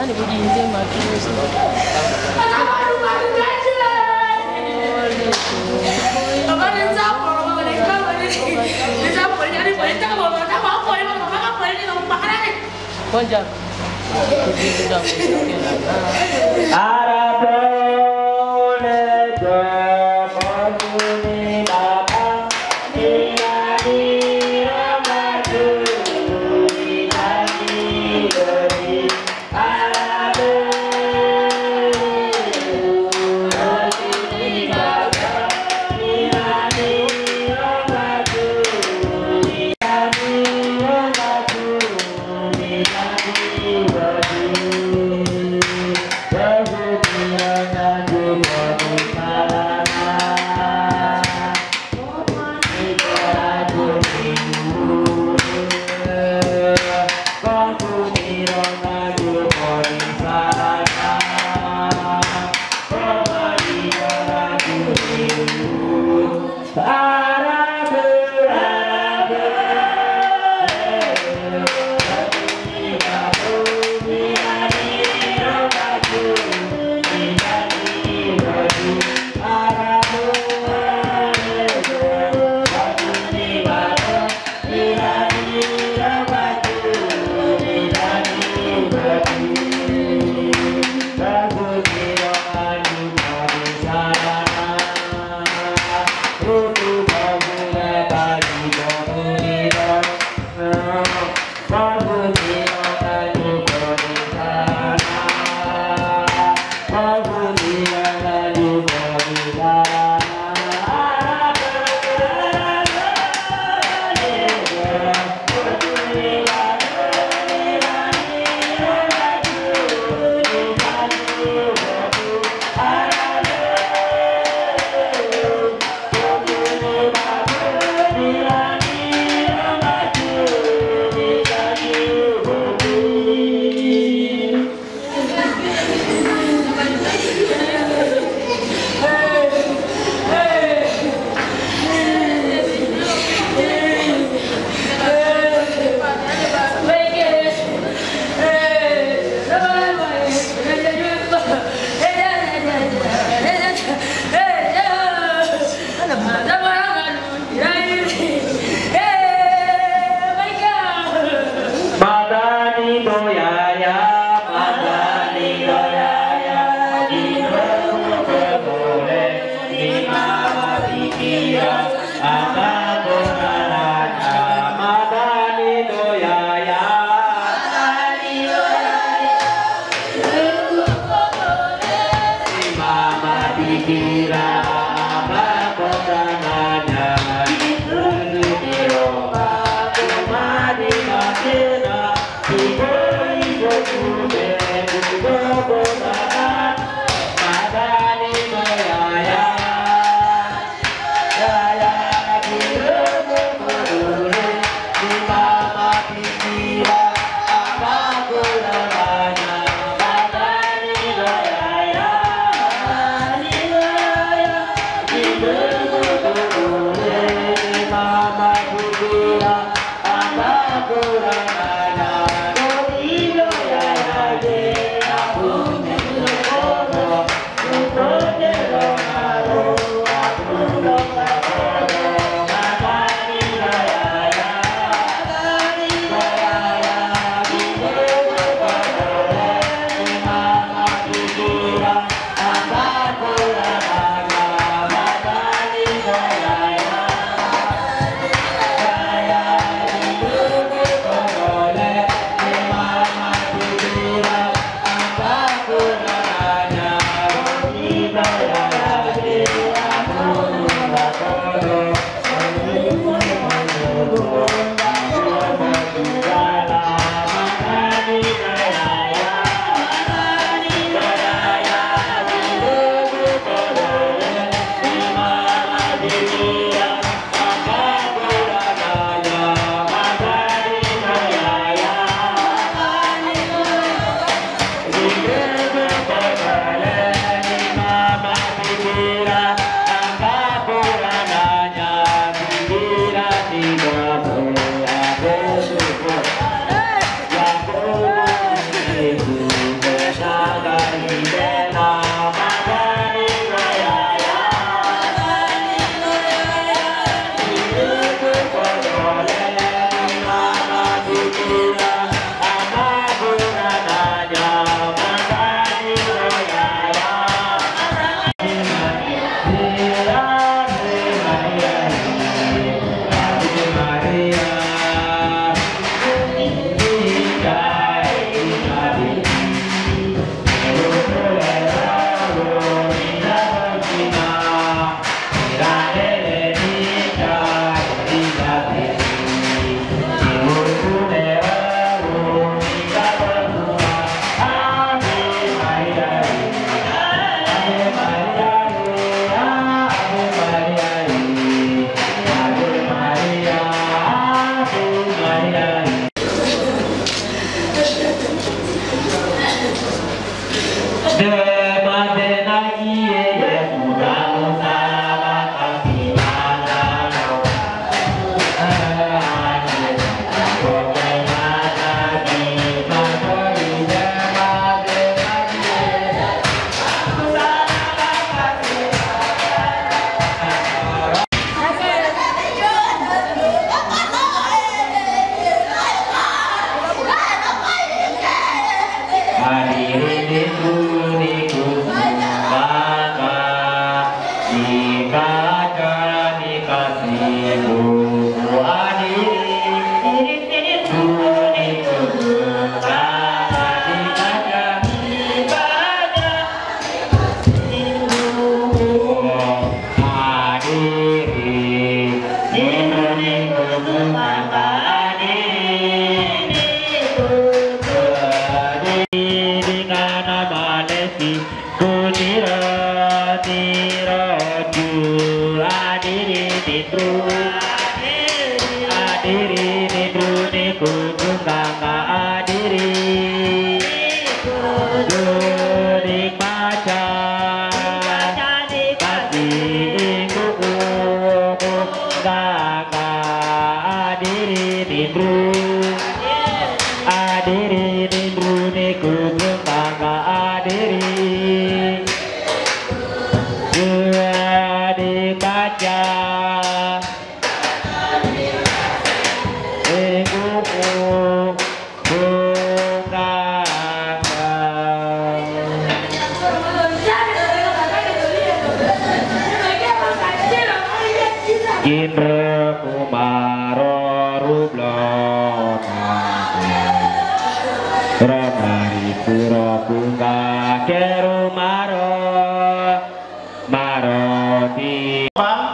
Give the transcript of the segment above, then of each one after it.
Ani bujize matusi. Bonjour.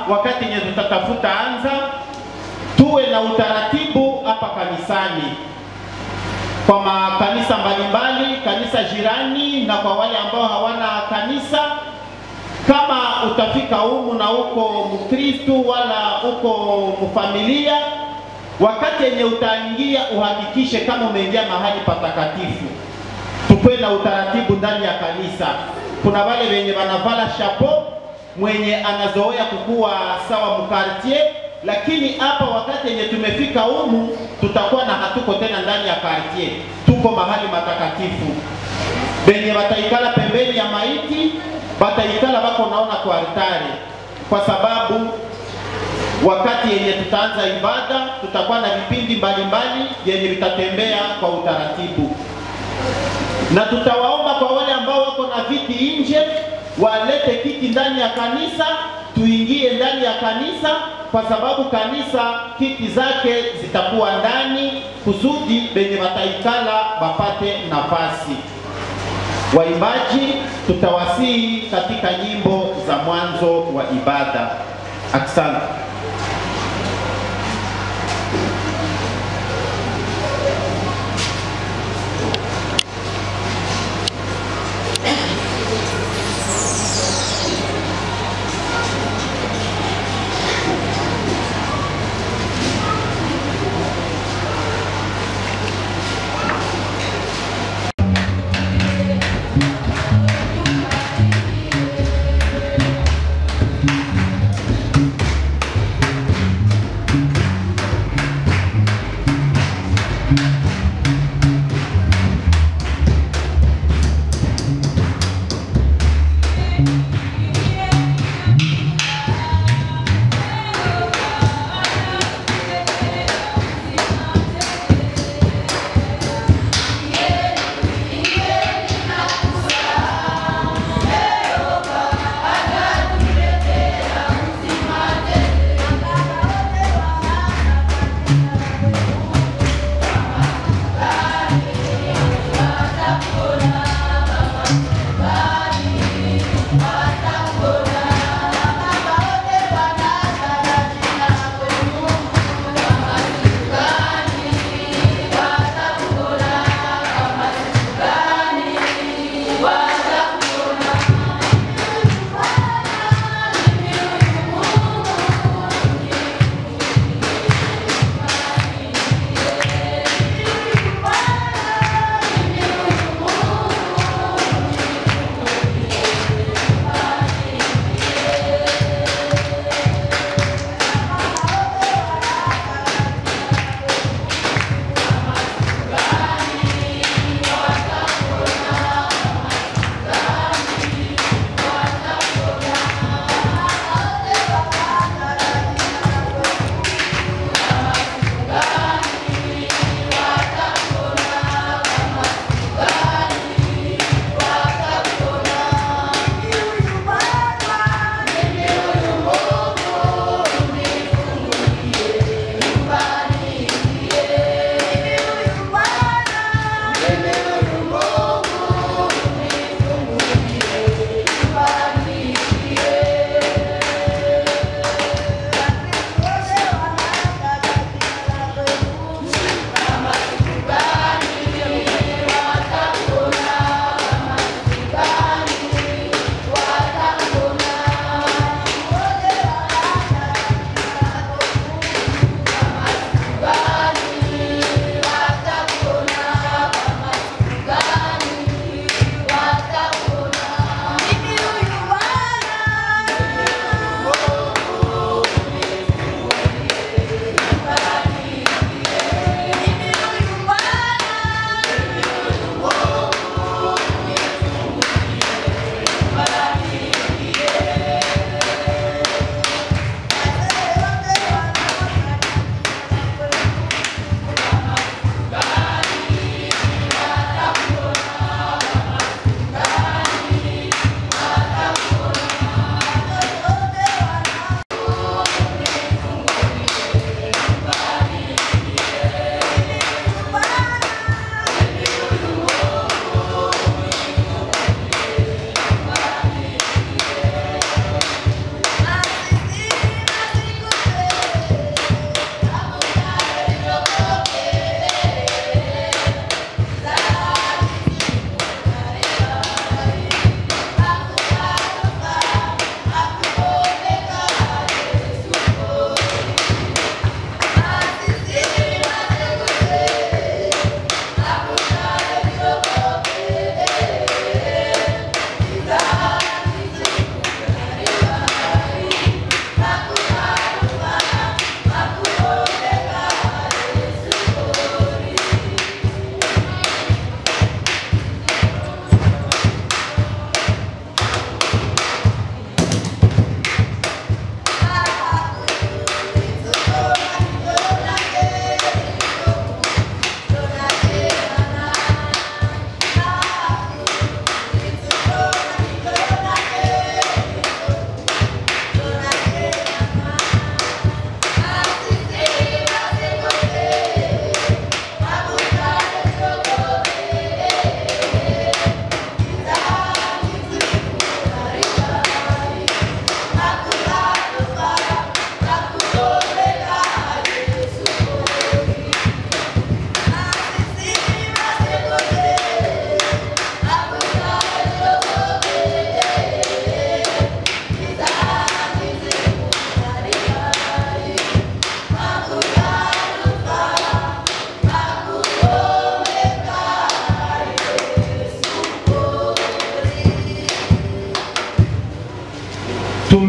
Wakati yenye tutatafuta anza, tuwe na utaratibu hapa kanisani kwa makanisa mbalimbali, kanisa jirani na kwa wale ambao hawana kanisa. Kama utafika humu na uko Mkristo wala uko mfamilia, wakati yenye utaingia uhakikishe kama umeingia mahali patakatifu. Tukwe na utaratibu ndani ya kanisa. Kuna wale wenye wanavala chapeau, mwenye anazoea kukua sawa mkartie, lakini hapa wakati yenye tumefika humu tutakuwa na hatuko tena ndani ya kartie, tuko mahali matakatifu. Benye bataikala pembeni ya maiti, bataikala bako naona kwa altari, kwa sababu wakati yenye tutaanza ibada tutakuwa na vipindi mbalimbali yenye vitatembea kwa utaratibu. Na tutawaomba kwa wale ambao wako na viti nje walete kiti ndani ya kanisa, tuingie ndani ya kanisa, kwa sababu kanisa kiti zake zitakuwa ndani kusudi benye wataikala bapate nafasi. Waimbaji tutawasihi katika nyimbo za mwanzo wa ibada. Asante.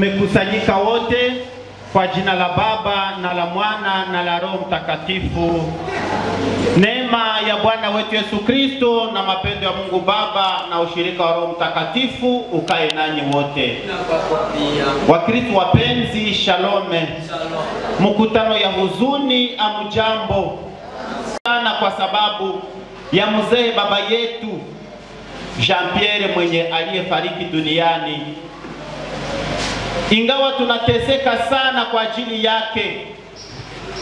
tumekusanyika wote kwa jina la Baba na la Mwana na la Roho Mtakatifu. Neema ya Bwana wetu Yesu Kristo na mapendo ya Mungu Baba na ushirika wa Roho Mtakatifu ukae nanyi wote. Wakristo wapenzi, shalome. Mkutano ya huzuni, amujambo sana kwa sababu ya mzee baba yetu Jean-Pierre mwenye aliyefariki duniani. Ingawa tunateseka sana kwa ajili yake,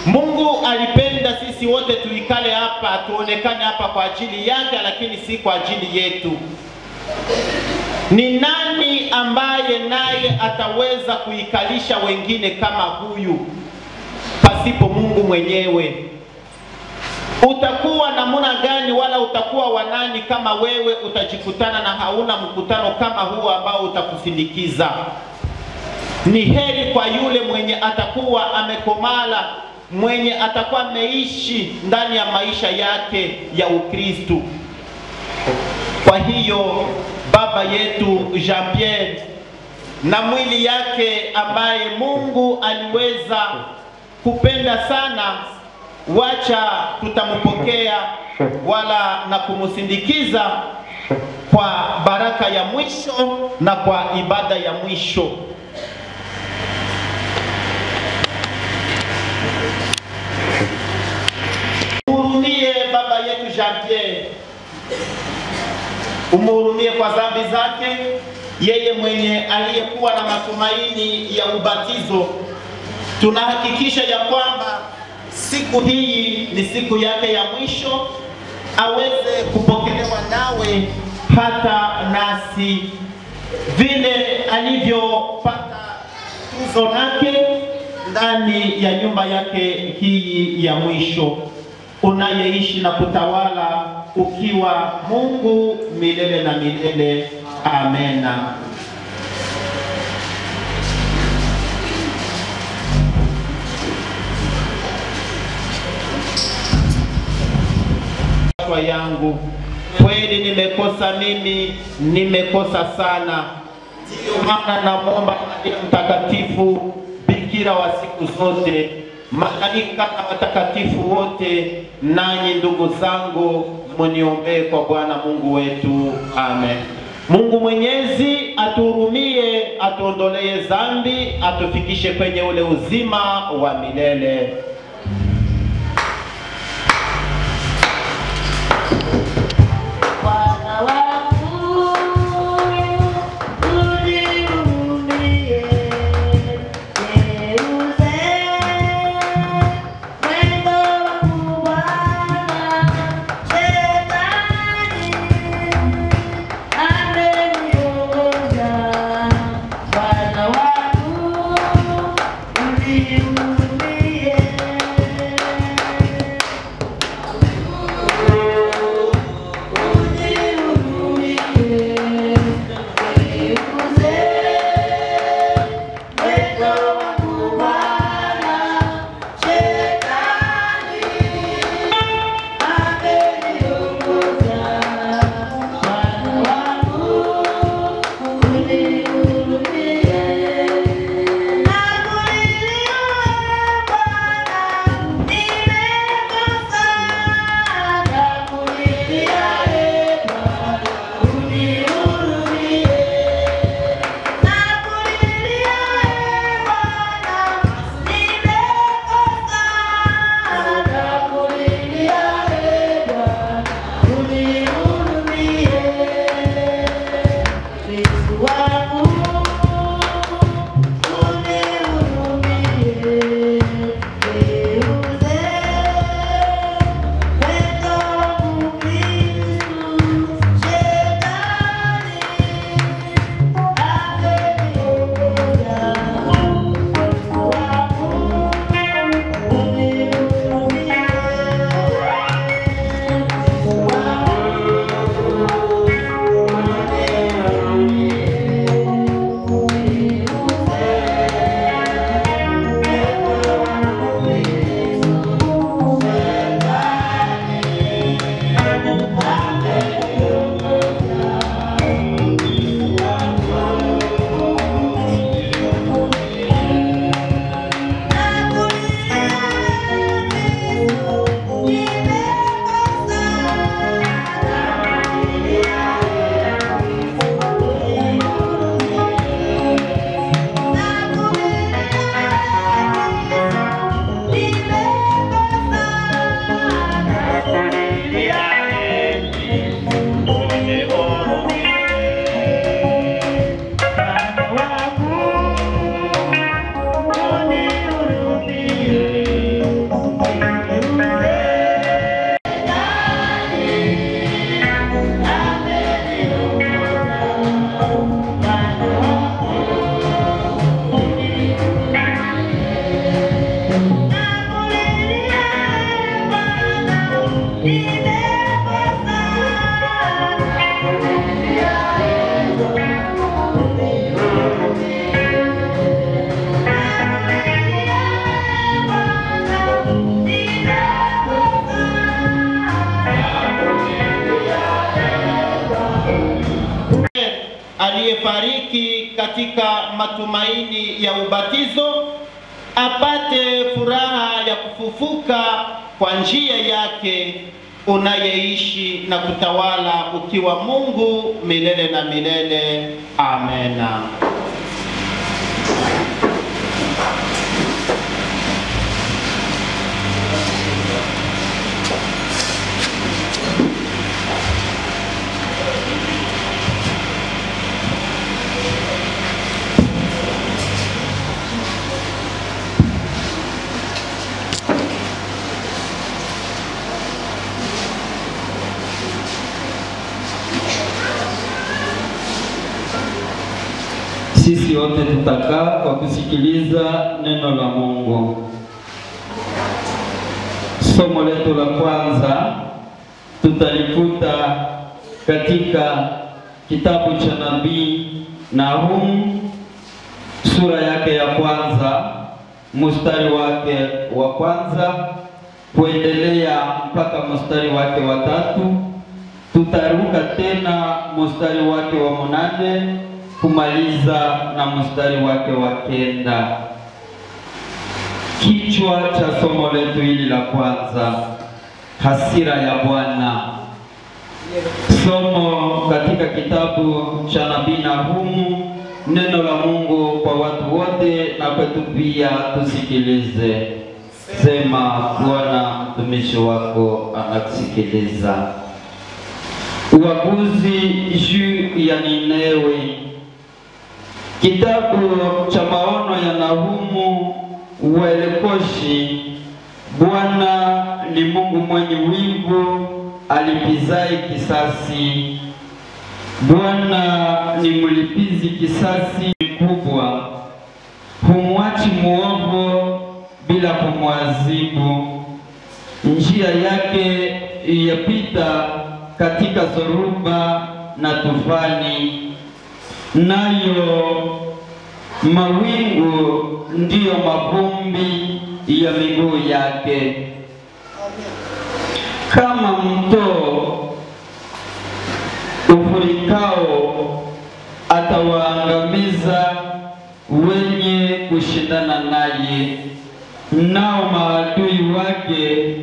Mungu alipenda sisi wote tuikale hapa, tuonekane hapa kwa ajili yake, lakini si kwa ajili yetu. Ni nani ambaye naye ataweza kuikalisha wengine kama huyu pasipo Mungu mwenyewe? Utakuwa namuna gani wala utakuwa wanani kama wewe utajikutana na hauna mkutano kama huo ambao utakusindikiza? Ni heri kwa yule mwenye atakuwa amekomala, mwenye atakuwa ameishi ndani ya maisha yake ya Ukristo. Kwa hiyo baba yetu Jean-Pierre na mwili yake ambaye Mungu aliweza kupenda sana, wacha tutampokea wala na kumusindikiza kwa baraka ya mwisho na kwa ibada ya mwisho. Umhurumie baba yetu Jean-Pierre, umhurumie kwa dhambi zake, yeye mwenye aliyekuwa na matumaini ya ubatizo. Tunahakikisha ya kwamba siku hii ni siku yake ya mwisho, aweze kupokelewa nawe hata nasi vile alivyopata tuzo lake ndani ya nyumba yake hii ya mwisho. Unayeishi na kutawala ukiwa Mungu milele na milele. Amena. Kwa yangu kweli nimekosa, mimi nimekosa sana. Ndio maana naomba Maria Mtakatifu, bikira wa siku zote, malaika na watakatifu wote, nanyi ndugu zangu, muniombee kwa Bwana Mungu wetu. Amen. Mungu Mwenyezi atuhurumie, atuondolee dhambi, atufikishe kwenye ule uzima wa milele. Yeah. aliyefariki katika matumaini ya ubatizo apate furaha ya kufufuka kwa njia yake, unayeishi na kutawala ukiwa Mungu milele na milele. Amena. Sisi wote tutakaa kwa kusikiliza neno la Mungu. Somo letu la kwanza tutalikuta katika kitabu cha nabii Nahum, sura yake ya kwanza, mstari wake wa kwanza kuendelea mpaka mstari wake wa 3. Tutaruka tena mstari wake wa 8 kumaliza na mstari wake wa 9. Kichwa cha somo letu hili la kwanza, hasira ya Bwana. Somo katika kitabu cha nabii Nahum, neno la Mungu kwa watu wote na kwetu pia tusikilize. Sema, Bwana mtumishi wako anakusikiliza. Uaguzi juu ya Ninewe. Kitabu cha maono ya Nahumu Uelekoshi. Bwana ni Mungu mwenye wivu, alipizaye kisasi. Bwana ni mlipizi kisasi mkubwa, humwachi muovu bila kumwadhibu. Njia yake yapita katika zoruba na tufani, nayo mawingu ndiyo mavumbi ya miguu yake. Kama mto ufurikao, atawaangamiza wenye kushindana naye, nao maadui wake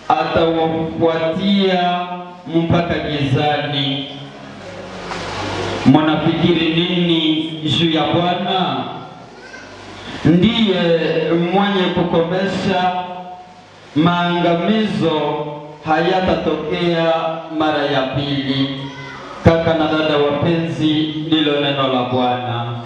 atawafuatia mpaka gizani. Mnafikiri nini juu ya Bwana? Ndiye mwenye kukomesha maangamizo, hayatatokea mara ya pili. Kaka na dada wapenzi, ndilo neno la Bwana.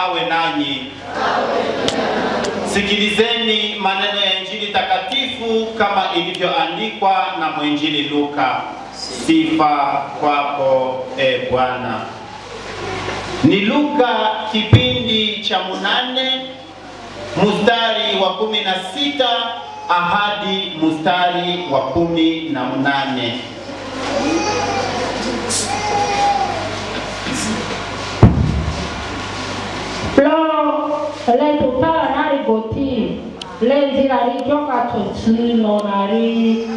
awe nanyi. Sikilizeni maneno ya Injili takatifu kama ilivyoandikwa na mwinjili Luka. Sifa kwako e Bwana. Ni Luka kipindi cha 8 mstari wa 16 ahadi mstari wa 18. Le tutala nari goti le zirari joka totsi nonari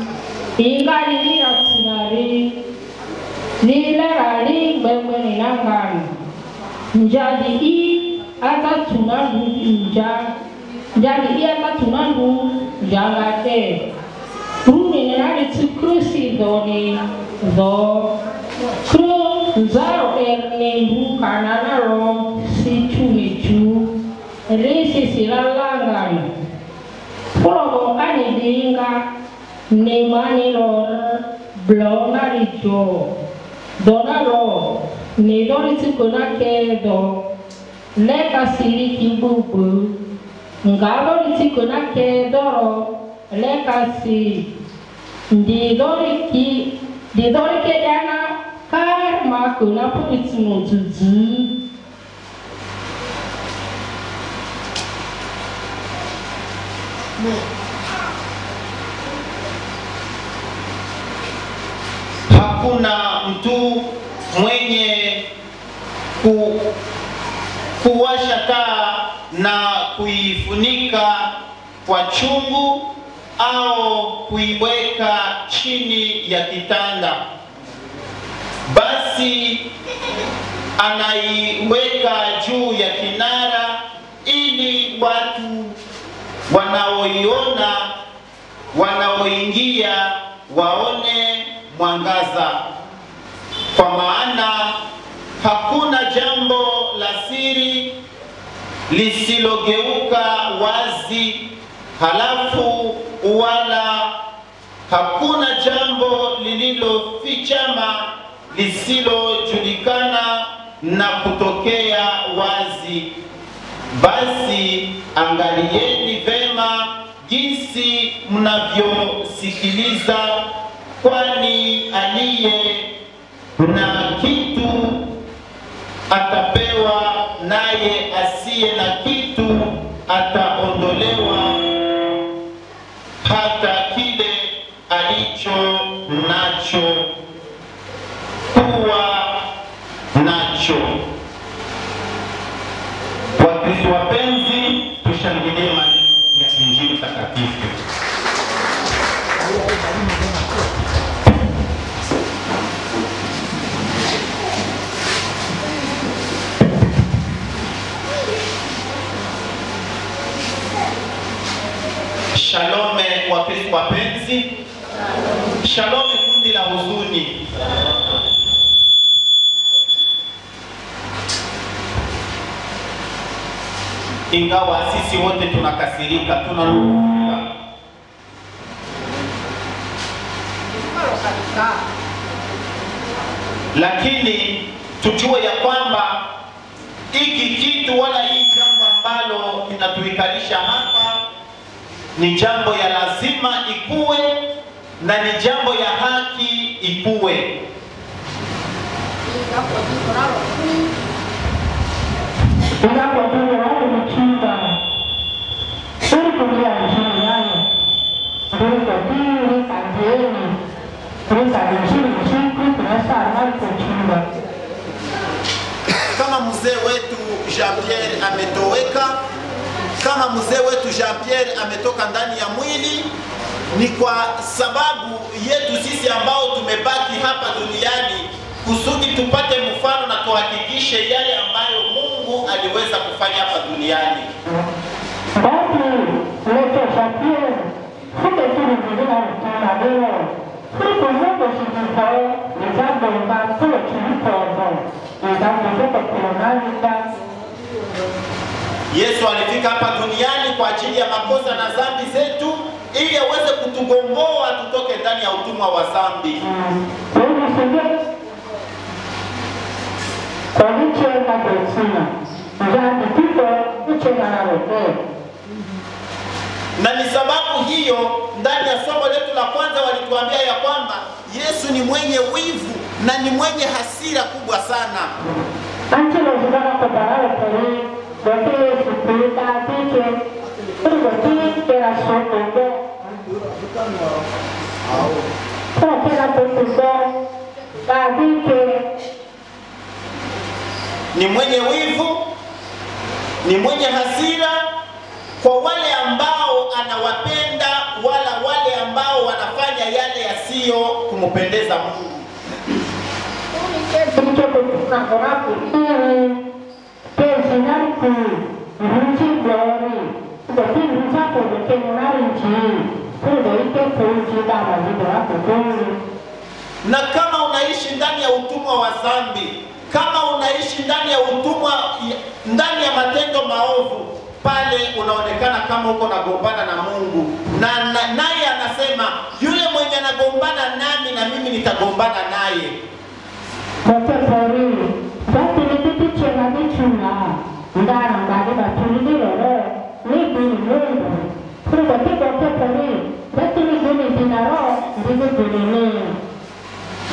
ingari lira tsinari lile rari mbembe ninangani njadi I ata tunandu njadi I ata tunandu njangate runi nari tsikrusi doni do kru zaro ernendu kananaro si chunichu risi silalangani polo anidinga nemani lor blonari jo donaro nedori tsikona kedo leka siri kimbubu ngalori tsikona kedoro leka si didori kedana karma kuna pulitsuzuzu Hakuna mtu mwenye kuwasha taa na kuifunika kwa chungu au kuiweka chini ya kitanda, basi anaiweka juu ya kinara ili watu wanaoingia waone mwangaza. Kwa maana hakuna jambo la siri lisilogeuka wazi, halafu wala hakuna jambo lililofichama lisilojulikana na kutokea wazi. Basi angalieni vema jinsi mnavyosikiliza, kwani aliye na kitu atapewa, naye asiye na kitu ataondolewa hata kile alicho nacho kuwa nacho. Wakristo wapenzi, tushangilie maneno ya Injili takatifu. Shalome Wakristo wapenzi. Shalome kundi la huzuni. Ingawa sisi wote tunakasirika, tunaruka, lakini tujue ya kwamba hiki kitu wala hii jambo ambalo linatuikalisha hapa ni jambo ya lazima ikuwe na ni jambo ya haki ikuwe. Kama mzee wetu Jean-Pierre ametoweka, kama mzee wetu Jean-Pierre ametoka ndani ya mwili, ni kwa sababu yetu sisi ambao tumebaki hapa duniani, kusudi tupate mfano na tuhakikishe yale ambayo Mungu aliweza kufanya hapa duniani. Yesu alifika hapa duniani kwa ajili ya makosa na dhambi zetu, ili aweze kutugomboa tutoke ndani ya utumwa wa dhambi. Na ni sababu hiyo ndani ya somo letu la kwanza walituambia ya kwamba Yesu ni mwenye wivu na ni mwenye hasira kubwa sana. Ni mwenye wivu, ni mwenye hasira kwa wale ambao anawapenda wala wale ambao wanafanya yale yasiyo kumpendeza Mungu. Na kama unaishi ndani ya utumwa wa dhambi, kama unaishi ndani ya utumwa, ndani ya matendo maovu, pale unaonekana kama uko nagombana na Mungu. Na naye anasema yule mwenye anagombana nami na mimi nitagombana naye.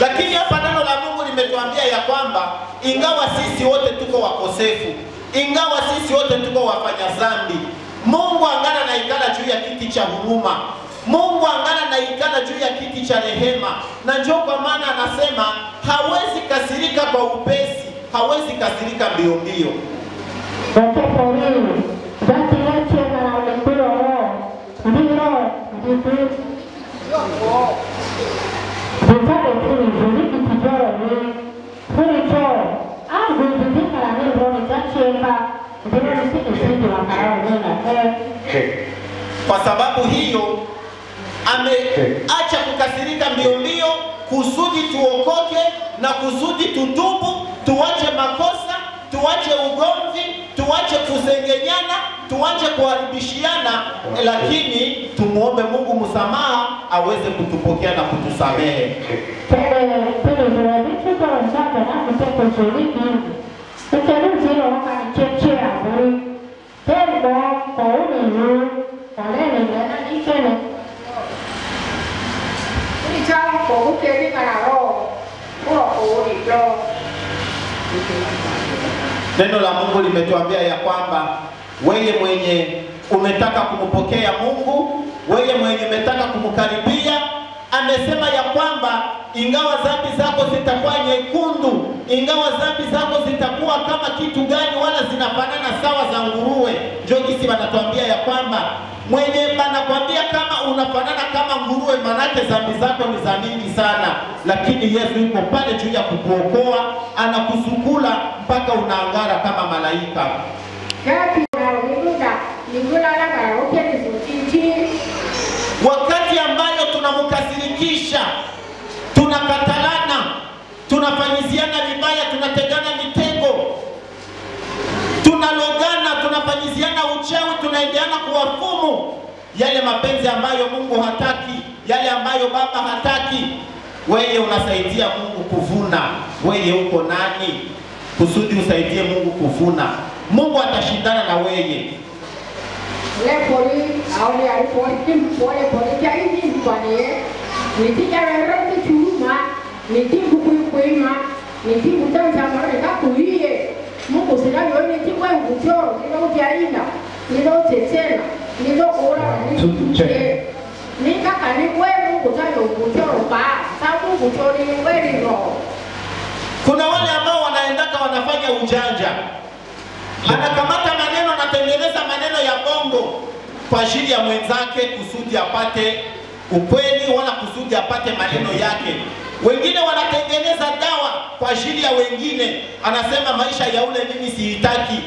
Lakini hapa neno la Mungu limetuambia ya kwamba ingawa sisi wote tuko wakosefu, ingawa sisi wote tuko wafanya dhambi, Mungu angana na ikala juu ya kiti cha huruma. Mungu angana na ikala juu ya kiti cha rehema. Na njoo kwa maana anasema hawezi kasirika kwa upesi, hawezi kasirika mbio mbio. Kwa sababu hiyo ameacha kukasirika mbio mbio kusudi tuokoke na kusudi tutubu, tuache makosa, tuache ugomvi, tuache kusengenyana, tuache kuharibishiana, lakini tumuombe Mungu msamaha aweze kutupokea na kutusamehe. Neno la Mungu limetuambia ya kwamba wewe mwenye umetaka kumpokea Mungu, wewe mwenye umetaka kumkaribia, amesema ya kwamba ingawa dhambi zako zitakuwa nyekundu, ingawa dhambi zako zitakuwa kama kitu gani wala zinafanana sawa za nguruwe. Ndio kisi wanatuambia ya kwamba mwenye banakwambia kama unafanana kama nguruwe, manake dhambi zako ni za mingi sana, lakini Yesu yuko pale juu ya kukuokoa, anakusukula mpaka unaangara kama malaika. Wakati ambayo tunamkasirikisha, tunakatalana, tunafanyiziana vibaya, tunategana mitego, tunalogana, tunafanyiziana uchawi, tunaendeana kuwafumu yale mapenzi ambayo Mungu hataki, yale ambayo Baba hataki. Wewe unasaidia Mungu kuvuna. Wewe uko nani kusudi usaidie Mungu kuvuna? Mungu atashindana na wewe. Kuna wale ambao wanaendaka wanafanya ujanja. Anakamata maneno, anatengeneza maneno ya bongo kwa ajili ya mwenzake kusudi apate ukweli wala kusudi apate maneno yake. Wengine wanatengeneza dawa kwa ajili ya wengine. Anasema maisha ya ule mimi sihitaki.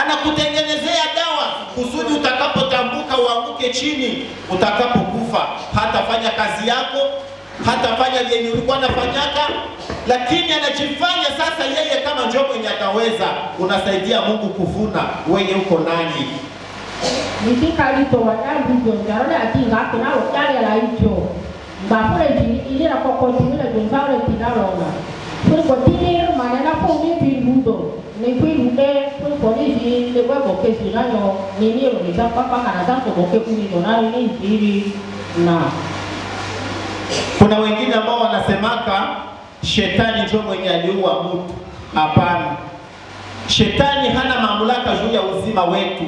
Anakutengenezea dawa kusudi utakapotambuka uanguke chini, utakapokufa hatafanya kazi yako, hatafanya yenye ulikuwa unafanyaka, lakini anajifanya sasa yeye kama ndio mwenye ataweza. Unasaidia Mungu kuvuna, wewe uko nani? Nikikalito wadambi jonjaro ya kinga kuna ukali la hicho. Mbafule ili na kokoti ile jonjaro tinalona. Kwa kotini manena kwa mimi pindudo. Ni pindude kwa polisi kesi nayo nini unaweza papa kana zangu boke kuni donayo ni injili na kuna wengine ambao wanasemaka shetani ndio mwenye aliua mtu. Hapana. Shetani hana mamlaka juu ya uzima wetu.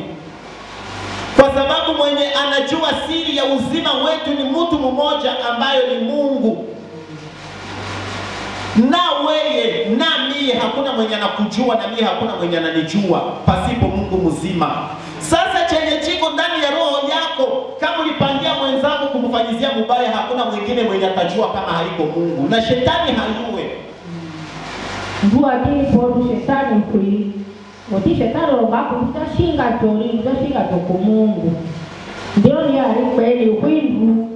Kwa sababu mwenye anajua siri ya uzima wetu ni mtu mmoja ambaye ni Mungu. Na wewe na mimi hakuna mwenye anakujua na mimi hakuna mwenye ananijua pasipo Mungu mzima. Sasa chenye chiko ndani ya roho yako, kama ulipangia mwenzako kumfanyizia mubaya, hakuna mwingine mwenye atajua kama haiko Mungu. Na shetani hayue. Ndua dini kwa shetani kui. Wati shetani robako utashinga tori, utashinga toko Mungu. Ndio ni kweli ukwindu.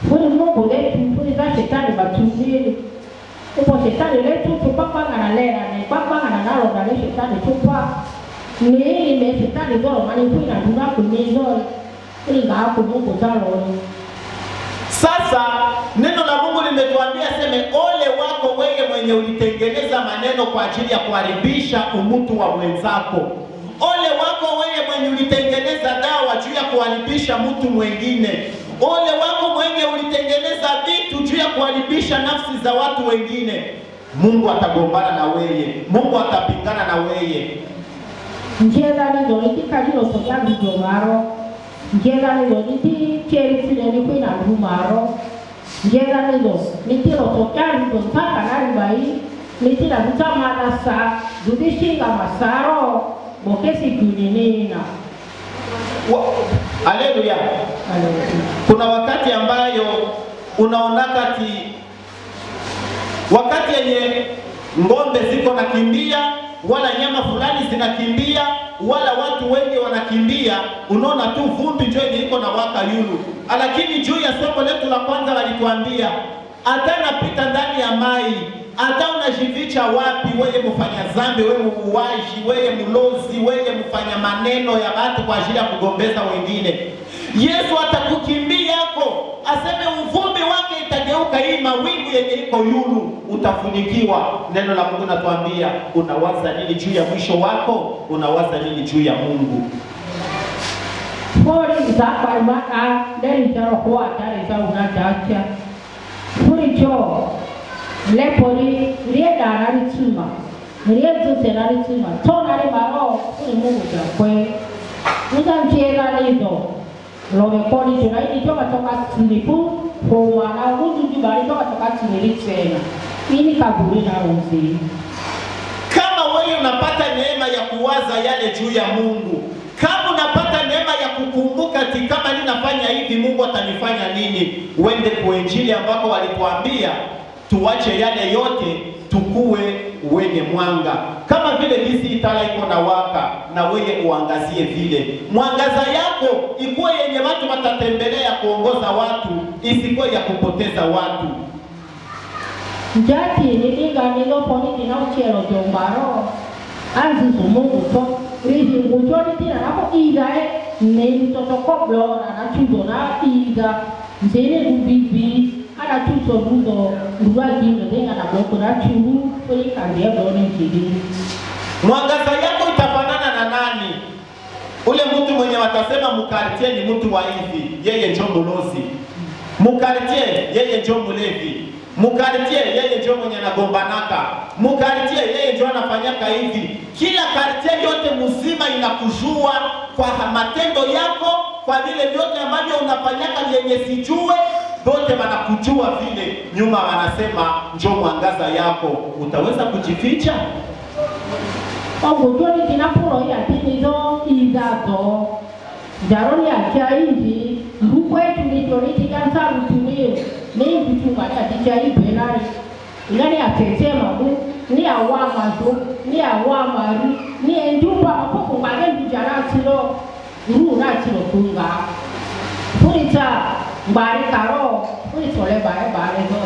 Furi Mungu letu, furi za shetani batuzili. Upo shetani letu tupapa ngana lera, ni papa ngana nalo na shetani tupa. Ni me shetani zoro mani kuina duna kumizo. Ili ngako Mungu zalo. Sasa neno la Mungu limetuambia seme ole wako wewe mwenye ulitengeneza maneno kwa ajili ya kuharibisha umutu wa mwenzako. Ole wako wewe mwenye ulitengeneza dawa juu ya kuharibisha mtu mwingine. Ole wako mwenye ulitengeneza vitu juu ya kuharibisha nafsi za watu wengine. Mungu atagombana na wewe. Mungu atapingana na wewe. Njeza nizo nitika lilo soya video maro. Njeza nizo niti cherisi ni kuina rumaro. Njeza nizo niti lo soya nizo mpaka nari bai. Niti la mtama nasa dudishinga masaro bokesi kuninina. Haleluya. Kuna wakati ambayo unaonaka wakati yenye ngombe ziko nakimbia, wala nyama fulani zinakimbia, wala watu wengi wanakimbia, unaona tu vumbi ndio yenye iko na waka yulu. Lakini juu ya somo letu la kwanza walituambia hata napita ndani ya mai, hata unajificha wapi, wewe mfanya zambi, wewe muuaji, wewe mlozi, wewe mfanya maneno ya watu kwa ajili ya kugombeza wengine, Yesu atakukimbia yako, aseme uvumbi wake itageuka hii mawingu yenye iko yulu, utafunikiwa. Neno la Mungu natuambia, unawaza nini juu ya mwisho wako? Unawaza nini juu ya Mungu? Pori zapa maka dari jaro kwa dari za unajacha. Pori cho lepori rieda nari tuma. Rieda nari tuma. Tona ri maro pori Mungu jakwe. Utanjera lizo. Lobe pori jona ini toka toka silipu kwa wana hudu jibali toka toka silili tena. Ini kaburi na uzi. Kama wewe unapata neema ya kuwaza yale juu ya Mungu, kama unapata neema ya kukumbuka kama ninafanya hivi Mungu atanifanya nini, uende kwa Injili ambako walituambia tuache yale yote tukue wenye mwanga. Kama vile hizi itala iko na waka, na wewe uangazie vile. Mwangaza yako ikuwe yenye watu watatembelea kuongoza watu, isikuwe ya kupoteza watu. Jati nilinga nilo poni dinauchelo jombaro. Anzi Mungu to rizi ngujoni tina nako idae ne mtotokoblo na chudo na ida nzene ubibi ana chudo rudo ruwaji ndenga na bloko na churu kwenye kandia blone njidi. Mwangaza yako itafanana na nani? Ule mtu mwenye watasema mukartie ni mtu wa hivi, yeye ndio mlozi. Mukartie yeye ndio mlevi. Mukartie yeye ndio mwenye anagombanaka. Mukartie yeye ndio anafanyaka hivi. Kila kartie yote mzima inakujua kwa matendo yako, kwa vile vyote ambavyo unafanyaka yenye sijue, wote wanakujua vile. Nyuma wanasema njoo mwangaza yako, utaweza kujificha? Ogujoni tinapuro ya tinizo izato. Jaroni ya kia inji, mkwe tulijoni tikansa rutumio. Ni mbichunga katika ibenari. Ilani ya tetema bu, ni ya wamazo, ni ya wamari, ni enjupa mapoku mbage mbujaratilo, ratilo kunga. Purita mbari karo, puritole bare zo.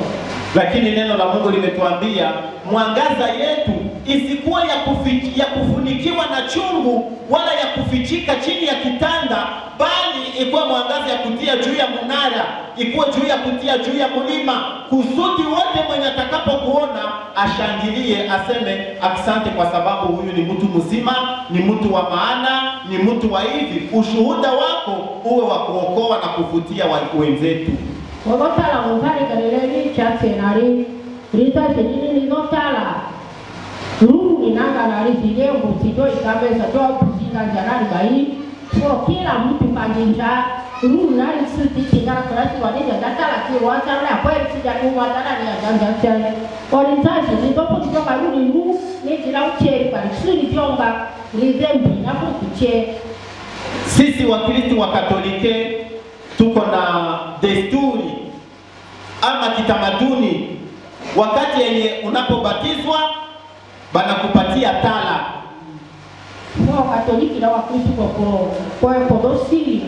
Lakini neno la Mungu limetuambia mwangaza yetu isikuwa ya kufunikiwa na na chungu wala ya kufichika chini ya kitanda, bali ikuwe mwangaza ya kutia juu ya munara, ikuwe juu ya kutia juu ya mlima, kusudi wote mwenye atakapokuona ashangilie, aseme asante, kwa sababu huyu ni mtu mzima, ni mtu wa maana, ni mtu wa hivi. Ushuhuda wako uwe wa kuokoa na kuvutia wenzetu. Wagotala mungari kaleleli chase nari rita chini nizotala ruru inanga nari zile mbusido ikamesa toa kuzinga janari bai so kila mtu kanjinja ruru nari suti tingara kurasi wadija datala kiwata na kweli sija kuwatala ni ajanja chale oritaji nizopo kutoka ruru ruru nijila ucheri kwa suri jonga rizembi na kuche. Sisi Wakristo wa Katolike tuko na desturi ama kitamaduni, wakati yenye unapobatizwa banakupatia tala. Kwa Katoliki na Wakristo kwa podosili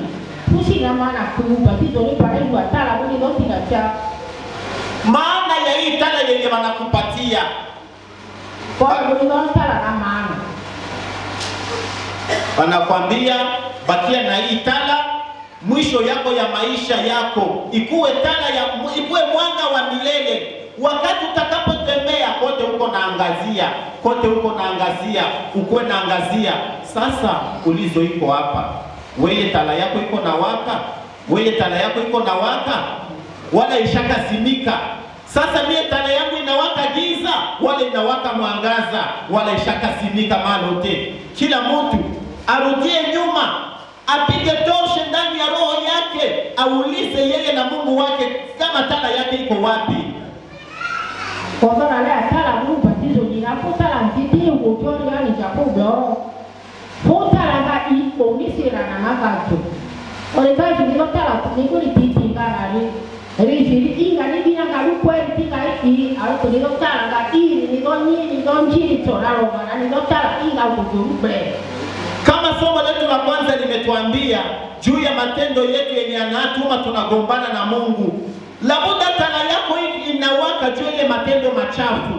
kusina maana kubatizo ni pale kwa tala mwini zote na cha. Maana ya hii tala yenye banakupatia kwa mwini zote tala na maana wanakwambia bakia na hii tala, mwisho yako ya maisha yako ikuwe tala ya ikuwe mwanga wa milele. Wakati utakapotembea kote huko naangazia, kote huko naangazia, ukuwe naangazia. Sasa ulizo iko hapa, wewe tala yako iko na waka, wewe tala yako iko na waka wala ishakazimika. Sasa mie tala yangu inawaka giza wala inawaka mwangaza wala ishakazimika malote. Kila mtu arudie nyuma, apige toshe ndani ya roho yake, aulize yeye na Mungu wake kama tala yake iko wapi. Kwa sababu leo tala Mungu batizo ninapotala mtiti ukioni yani chakubwa. Fotala ga iko nisira na magato. Ole kaji ni tala ni kuli titi ngana ni. Risi inga ni bina ngalu kweli tika hiki au ni tala ga ini ni donji toraro ngana ni tala inga ukujumbe. Kama somo letu la kwanza limetuambia juu ya matendo yetu yenye yanatuma tunagombana na Mungu. Labuda tala yako inawaka juu ile matendo machafu.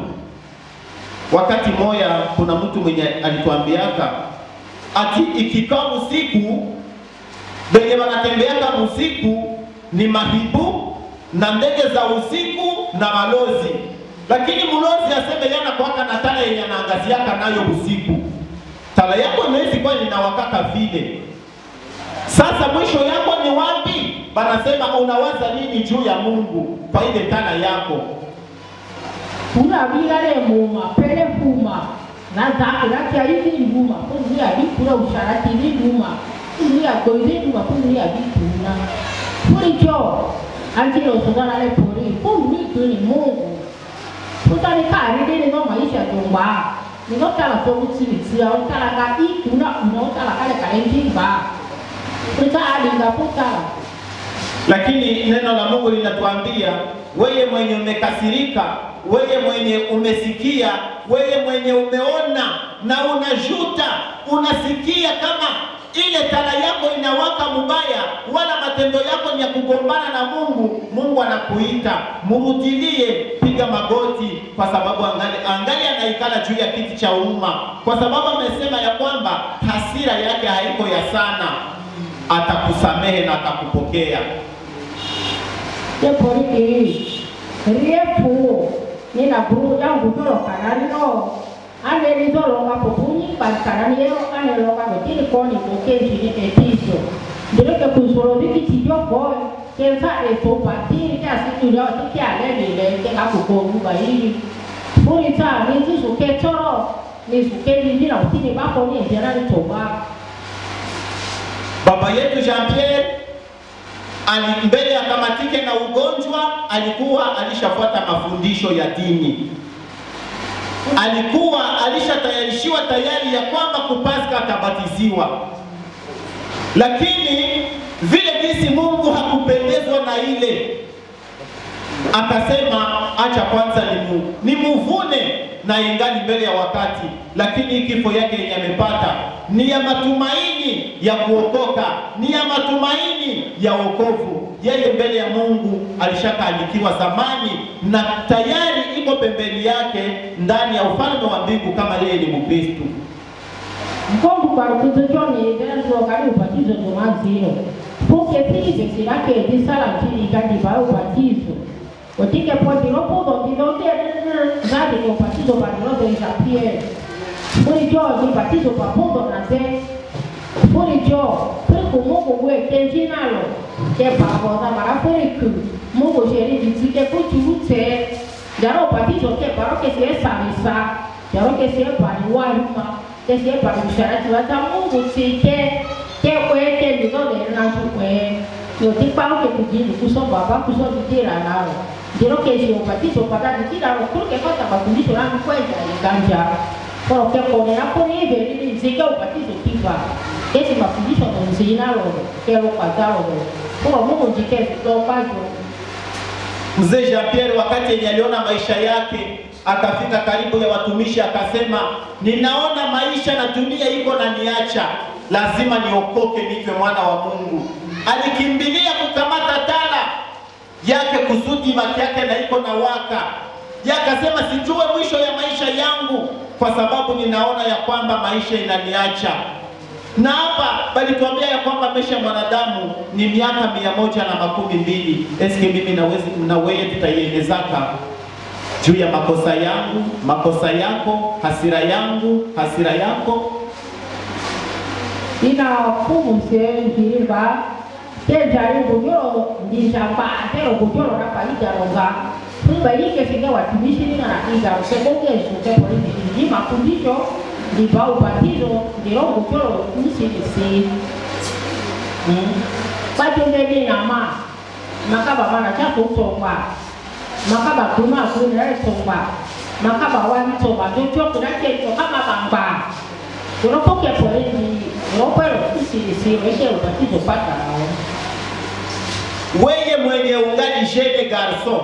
Wakati moja kuna mtu mwenye alituambiaka ati ikikaa usiku benye wanatembeaka usiku ni mahibu na ndege za usiku na malozi, lakini mlozi aseme yana kwaka na tala yenye anaangaziaka nayo usiku. Tala yako inawezi kwa linawakaka vile. Sasa mwisho yako ni wapi? Banasema unawaza nini juu ya Mungu kwa ile tala yako? Kuna vile muma pele fuma na zaki ya hizi nguma kuzi ya kula usharati ni nguma kuzi ya koizi nguma kuzi ya bituna kulicho anjilo sodana le pori kuzi ni Mungu kutani kari ni no maisha tumba ni no tala tobuti ni au tala ka ituna no tala kale kalenjimba kutalinga kutala. Lakini neno la Mungu linatuambia wewe mwenye umekasirika, wewe mwenye umesikia, wewe mwenye umeona na unajuta, unasikia kama ile tala yako inawaka mubaya wala matendo yako ni ya kugombana na Mungu, Mungu anakuita murudilie, piga magoti, kwa sababu angali anaikala juu ya kiti cha umma, kwa sababu amesema ya kwamba hasira yake haiko ya sana, atakusamehe na atakupokea. Yepoliki riefu nina buru yangu tolo kanani no ane ni tolo ngapo punyi kanani yeo ane loka betini koni kokenji ni etiso ndileke kusoro viki chijo koi kensa eto patini kia situ yao tiki aleni le kenga kukogu bahili puri taa niti suke toro ni suke nijina utini bako ni njera ni toba. Baba yetu Jean-Pierre mbele akamatike na ugonjwa alikuwa alishafuata mafundisho ya dini. Alikuwa alishatayarishiwa tayari ya kwamba kupaska atabatiziwa. Lakini vile jinsi Mungu hakupendezwa na ile, akasema acha kwanza nimuvune na ingali mbele ya wakati. Lakini kifo yake yenye amepata ni ya matumaini ya kuokoka, ni ya matumaini ya wokovu. Yeye mbele ya Mungu alishakaandikiwa zamani na tayari iko pembeni yake ndani ya ufalme wa mbingu kama yeye ni Mkristo. Mkondo kwa kuzojoni ndio kali ubatizo ndo mazino. Porque fize será que de sala de gadi para o batizo. O que pode não pode não ter nada de batizo para não ter Jean-Pierre. Por isso o batizo para pondo na té. Por isso, por como o que tinalo, que para botar para fora que mo geri diz que por tudo é. Já o batizo que para que se salisa, já que se para o alma, que se para o xará vai dar muito se que foi que ele não deu na sua eu te falo que pedindo que só babá que só de tirar lá dirou que se o batizo para de tirar o porque falta para polícia lá não foi já ganja porque quando era por aí ele dizia que o batizo que vai esse uma polícia não ensina logo que é o casal por mundo de que não faz Mzee Jean-Pierre wakati aliona maisha yake akafika karibu ya watumishi akasema, ninaona maisha na dunia iko na niacha, lazima niokoke niwe mwana wa Mungu. Alikimbilia kukamata tala yake kusudi maki yake na iko na waka. Yakasema sijue mwisho ya maisha yangu kwa sababu ninaona ya kwamba maisha inaniacha. Na hapa balituambia ya kwamba maisha mwanadamu ni miaka 112. Eske mimi na wewe tutaielezaka juu ya makosa yangu, makosa yako, hasira yangu, hasira yako? Ina fumu sehingiriba tejaribu yo ndishamba tero kujoro na paija roga kumba yike singa watumishi na iga sekonge shuke polisi ni mafundisho ni ba ubatizo ndiro kujoro kusinisi bajonde na makaba mana cha kusomba makaba kuma kuna somba makaba wani somba jojo kuna cheto kama bamba unapoke polisi unapoero kusinisi weke ubatizo pata Weye mwenye ungali jene garson,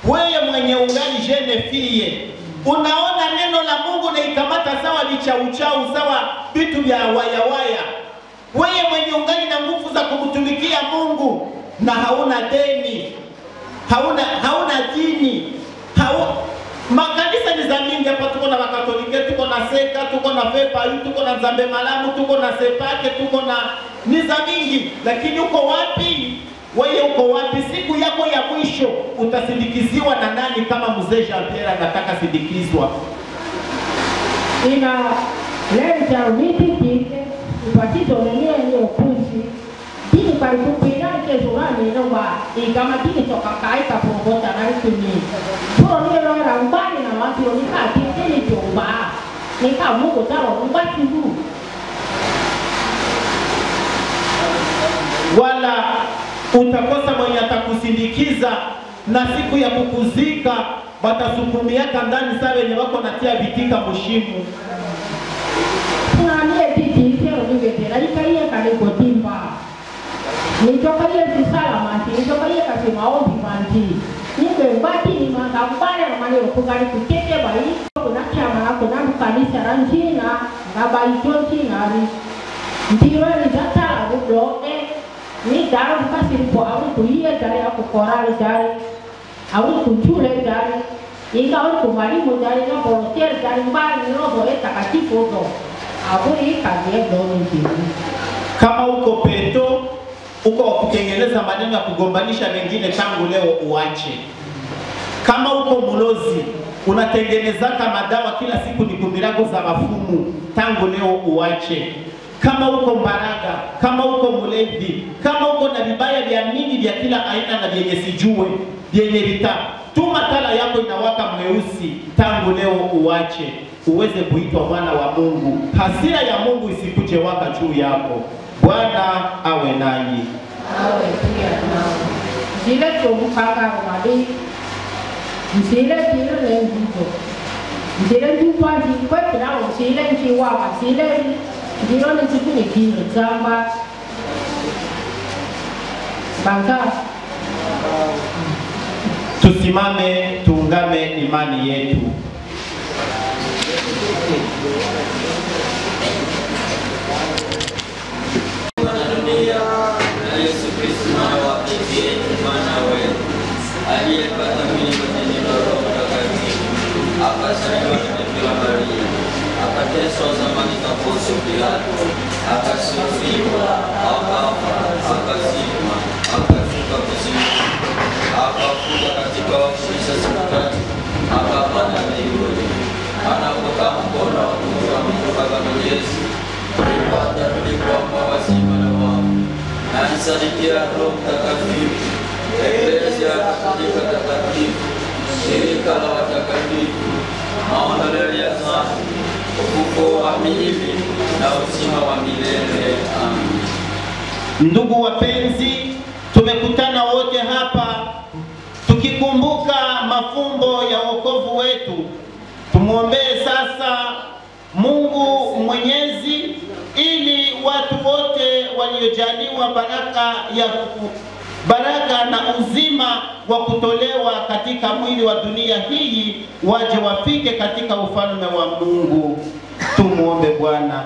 weye mwenye ungali jene fille, unaona neno la Mungu na ikamata sawa vichauchau, sawa vitu vya waya. Weye mwenye ungali na nguvu za kumtumikia Mungu na hauna deni, hauna dini, makanisa ni za mingi hapa. Tuko na Wakatolike, tuko na Seka, tuko na Fepa, tuko na Nzambe Malamu, tuko na Sepake, tuko na ni za mingi, lakini uko wapi? Wewe uko wapi? Siku yako ya mwisho utasindikiziwa na nani kama Mzee Jean-Pierre anataka sindikizwa? Ina leta miti kike upatizo nenye ni opunzi dini pari kupina ke zurani noba igama dini toka kaika probota na kuni puro ni ra mbani na watu ni ka dini jomba ni ka Mungu taro mbati huu wala utakosa mwenye atakusindikiza, na siku ya kukuzika batasukumiaka ndani saa wenye wako natia vitika mushimu. Kuna nie titi kero nigetera ikaiye kaleko timba nitokaiye tisala manti nitokaiye kasi maombi manti niwe mbati ni mangambale na manero kukari kutete bai kuna chama na kuna kanisa ranjina na bai jonti nari ndiwe ni zatala budoe ni daru kasi ripo awu kuiye dari aku korali dari awu kuchule dari inga awu kumalimu dari na volunteer dari mbali nodo takatifu do awu ikaje doni ndini. Kama uko peto, uko kutengeneza maneno ya kugombanisha wengine, tangu leo uache. Kama uko mulozi, unatengenezaka madawa kila siku ni kumirago za mafumu, tangu leo uache. Kama uko mbaraga, kama uko mulevi, kama uko na vibaya vya mingi vya kila aina na vyenye sijue, vyenye vita, tuma tala yako inawaka mweusi, tangu leo uache, uweze kuitwa mwana wa Mungu. Hasira ya Mungu isikuje waka juu yako. Bwana awe nanyi. Awe pia nao. Zile chomukaka wali, zile lenguzo, zile jupaji kwa nao, zile njiwawa, zile zile nchikuni kino zamba banka. Tusimame tuungame imani yetu. Yesu Kristo mwana wa pekee, mwana wetu aliyepata mwili kwenye Roho Mtakatifu, akazaliwa na Bikira Maria, mateso ya zamani za Poncio Pilato, akasulubiwa, akafa, akazikwa, akafufuka kuzimu, akafufuka katika wafu siku tatu, akapanda mbinguni, anapokaa mkono wa kuume wa Mungu Baba Mwenyezi, atarudi kwa wazima na wafu. Naisadikia Roho Mtakatifu, Eklesia Katolika takatifu, shirika la watakatifu, maondoleo ya dhambi, ufufuo wa miili na uzima wa milele. Amen. Ndugu wapenzi, tumekutana wote hapa tukikumbuka mafumbo ya wokovu wetu. Tumuombee sasa Mungu Mwenyezi ili watu wote waliojaliwa baraka na uzima wa kutolewa katika mwili wa dunia hii waje wafike katika ufalme wa Mungu. Tumuombe Bwana.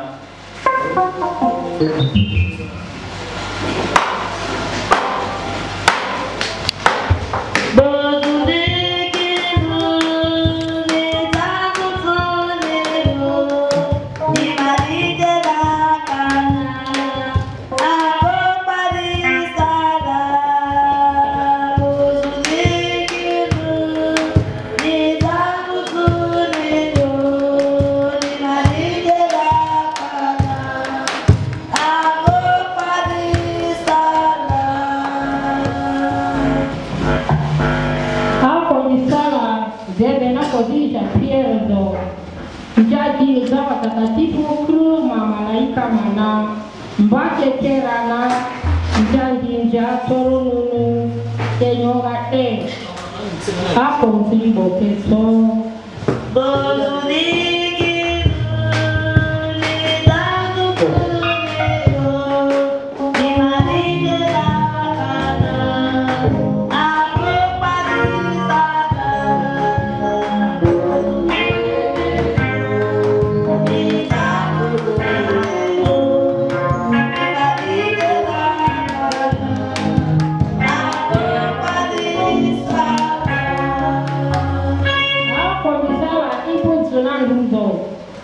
Jadi za watakatifu kru mamalaika mana mbake kerana jadi nja torununu tenyoga hapo msimbo keso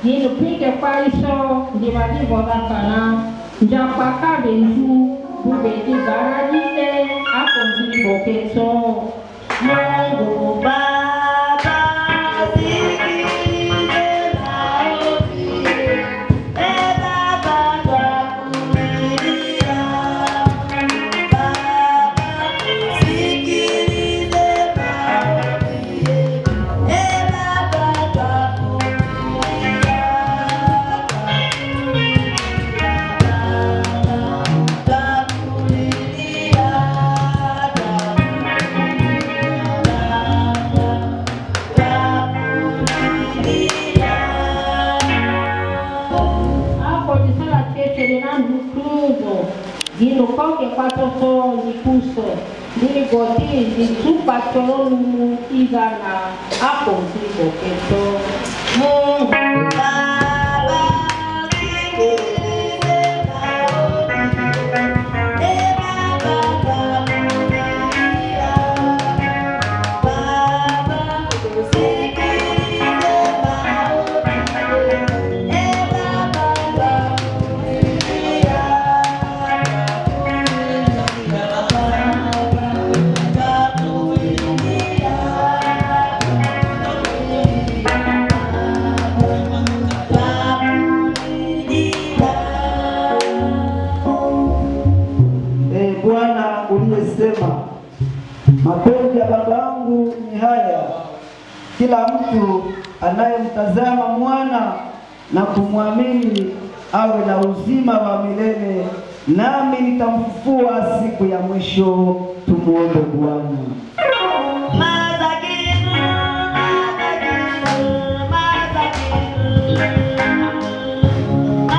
Yinu pike kwa iso ndivalivo dakana njapaka benju bubeti garajite hapo msimbo keso Mungu Baba sikilize maombi Baba twakulilia Baba sikilize maombi Baba twakulilia Gino koke patoso likuso dirigoti disupa tolonu igana hapo mzigo keto Mungu Baba sikilize maombi Baba twakulilia Baba sikilize maombi Baba twakulilia Bwana uliyesema mapenzi ya Baba yangu ni haya, kila mtu anayemtazama mwana na kumwamini awe na uzima wa milele, nami nitamfufua siku ya mwisho. Tumuombe Bwana.